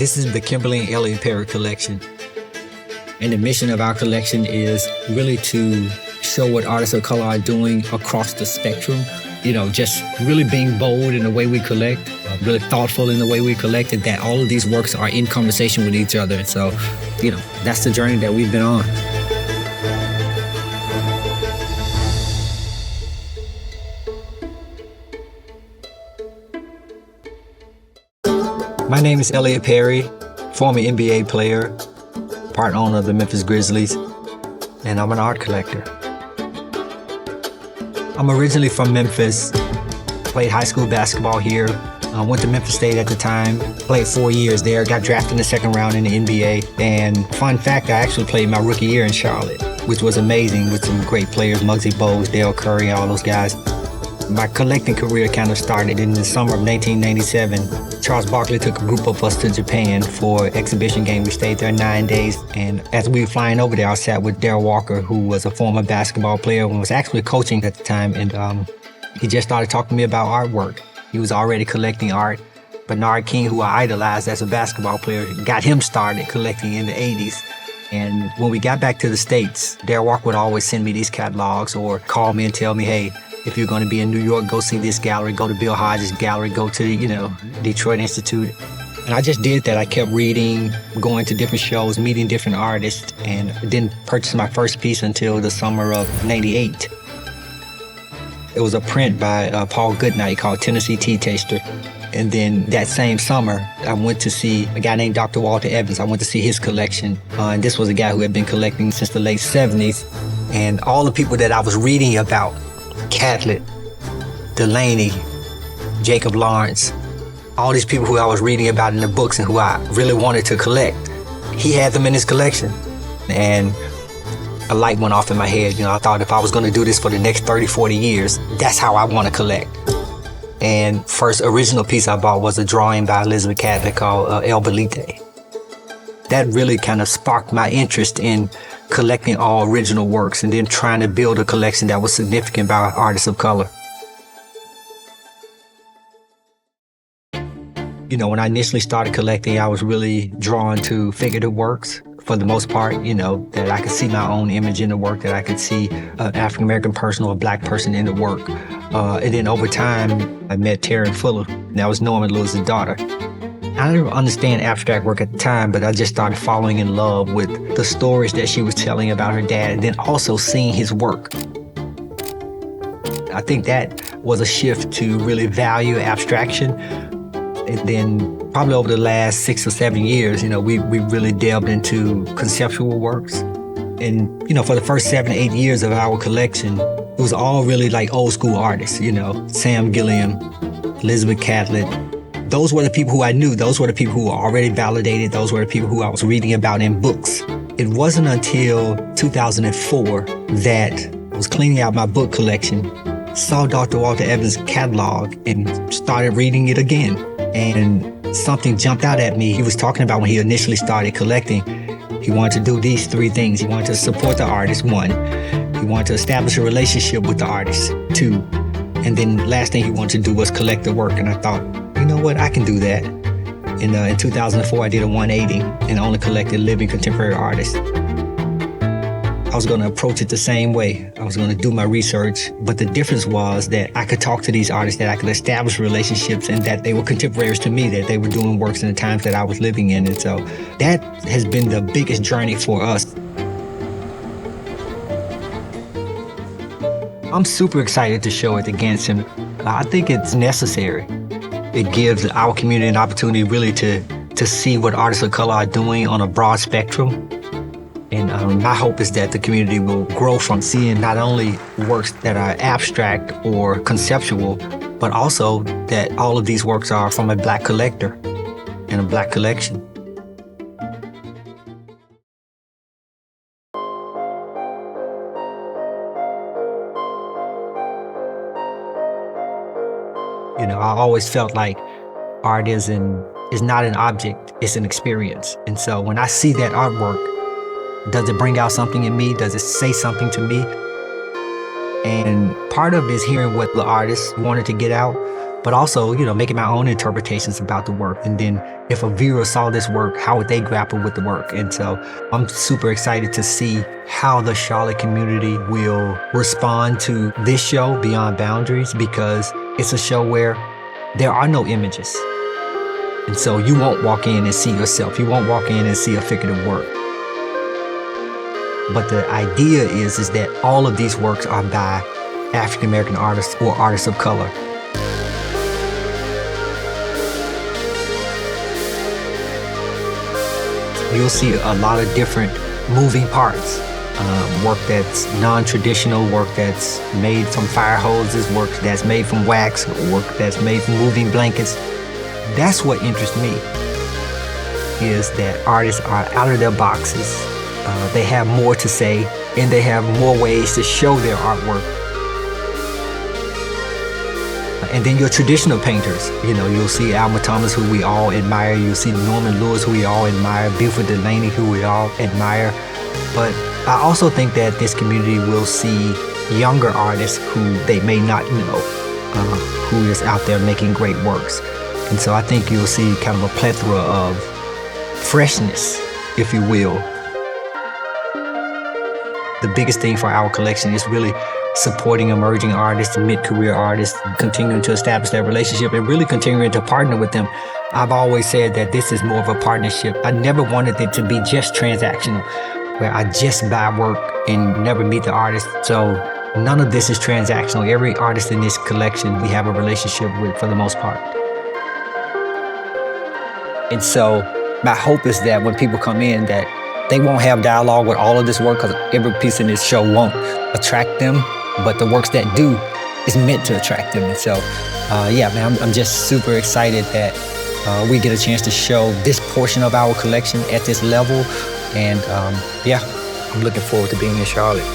This is the Kimberly and Elliot Perry collection. And the mission of our collection is really to show what artists of color are doing across the spectrum. Just really being bold in the way we collect, really thoughtful in the way we collect, and that all of these works are in conversation with each other. So, that's the journey that we've been on. My name is Elliot Perry, former NBA player, part owner of the Memphis Grizzlies, and I'm an art collector. I'm originally from Memphis, played high school basketball here, went to Memphis State at the time, played 4 years there, got drafted in the second round in the NBA, and fun fact, I actually played my rookie year in Charlotte, which was amazing with some great players, Muggsy Bogues, Dale Curry, all those guys. My collecting career kind of started in the summer of 1997. Charles Barkley took a group of us to Japan for an exhibition game. We stayed there 9 days, and as we were flying over there, I sat with Darrell Walker, who was a former basketball player and was actually coaching at the time, and he just started talking to me about artwork. He was already collecting art. Bernard King, who I idolized as a basketball player, got him started collecting in the 80s. And when we got back to the States, Darrell Walker would always send me these catalogs or call me and tell me, hey, if you're going to be in New York, go see this gallery, go to Bill Hodges' gallery, go to the, Detroit Institute. And I just did that. I kept reading, going to different shows, meeting different artists, and didn't purchase my first piece until the summer of '98. It was a print by Paul Goodnight called Tennessee Tea Taster. And then that same summer, I went to see a guy named Dr. Walter Evans. I went to see his collection. And this was a guy who had been collecting since the late 70s. And all the people that I was reading about, Catlett, Delaney, Jacob Lawrence, all these people who I was reading about in the books and who I really wanted to collect, he had them in his collection. And a light went off in my head. I thought if I was going to do this for the next 30, 40 years, that's how I want to collect. And first original piece I bought was a drawing by Elizabeth Catlett called El Belite. That really kind of sparked my interest in collecting all original works and then trying to build a collection that was significant by artists of color. When I initially started collecting, I was really drawn to figurative works for the most part, that I could see my own image in the work, that I could see an African-American person or a Black person in the work. And then over time, I met Taryn Fuller. That was Norman Lewis's daughter. I didn't understand abstract work at the time, but I just started falling in love with the stories that she was telling about her dad and then also seeing his work. I think that was a shift to really value abstraction. And then probably over the last 6 or 7 years, we really delved into conceptual works. And, for the first 7 or 8 years of our collection, it was all really like old school artists, Sam Gilliam, Elizabeth Catlett. Those were the people who I knew. Those were the people who were already validated. Those were the people who I was reading about in books. It wasn't until 2004 that I was cleaning out my book collection, saw Dr. Walter Evans' catalog, and started reading it again. And something jumped out at me. He was talking about when he initially started collecting, he wanted to do these 3 things. He wanted to support the artist, 1. He wanted to establish a relationship with the artist, 2. And then the last thing he wanted to do was collect the work. And I thought, you know what, I can do that. In 2004, I did a 180 and only collected living contemporary artists. I was going to approach it the same way. I was going to do my research, but the difference was that I could talk to these artists, that I could establish relationships, and that they were contemporaries to me, that they were doing works in the times that I was living in. And so that has been the biggest journey for us. I'm super excited to show at the Gantt Center. I think it's necessary. It gives our community an opportunity really to see what artists of color are doing on a broad spectrum. And my hope is that the community will grow from seeing not only works that are abstract or conceptual, but also that all of these works are from a Black collector and a Black collection. I always felt like art is not an object, it's an experience. And so when I see that artwork, does it bring out something in me? Does it say something to me? And part of it is hearing what the artist wanted to get out, but also, making my own interpretations about the work. And then if a viewer saw this work, how would they grapple with the work? And so I'm super excited to see how the Charlotte community will respond to this show, Beyond Boundaries, because it's a show where there are no images. And so you won't walk in and see yourself. You won't walk in and see a figurative work. But the idea is that all of these works are by African American artists or artists of color. You'll see a lot of different moving parts. Work that's non-traditional, work that's made from fire hoses, work that's made from wax, work that's made from moving blankets. That's what interests me, is that artists are out of their boxes. They have more to say, and they have more ways to show their artwork. And then your traditional painters, you'll see Alma Thomas, who we all admire. You'll see Norman Lewis, who we all admire. Buford Delaney, who we all admire. But I also think that this community will see younger artists who they may not know, who is out there making great works. And so I think you'll see kind of a plethora of freshness, if you will. The biggest thing for our collection is really supporting emerging artists, mid-career artists, continuing to establish that relationship and really continuing to partner with them. I've always said that this is more of a partnership. I never wanted it to be just transactional, where I just buy work and never meet the artist. So none of this is transactional. Every artist in this collection we have a relationship with for the most part. And so my hope is that when people come in, that they won't have dialogue with all of this work, because every piece in this show won't attract them, but the works that do is meant to attract them. And so, I'm just super excited that we get a chance to show this portion of our collection at this level. And I'm looking forward to being in Charlotte.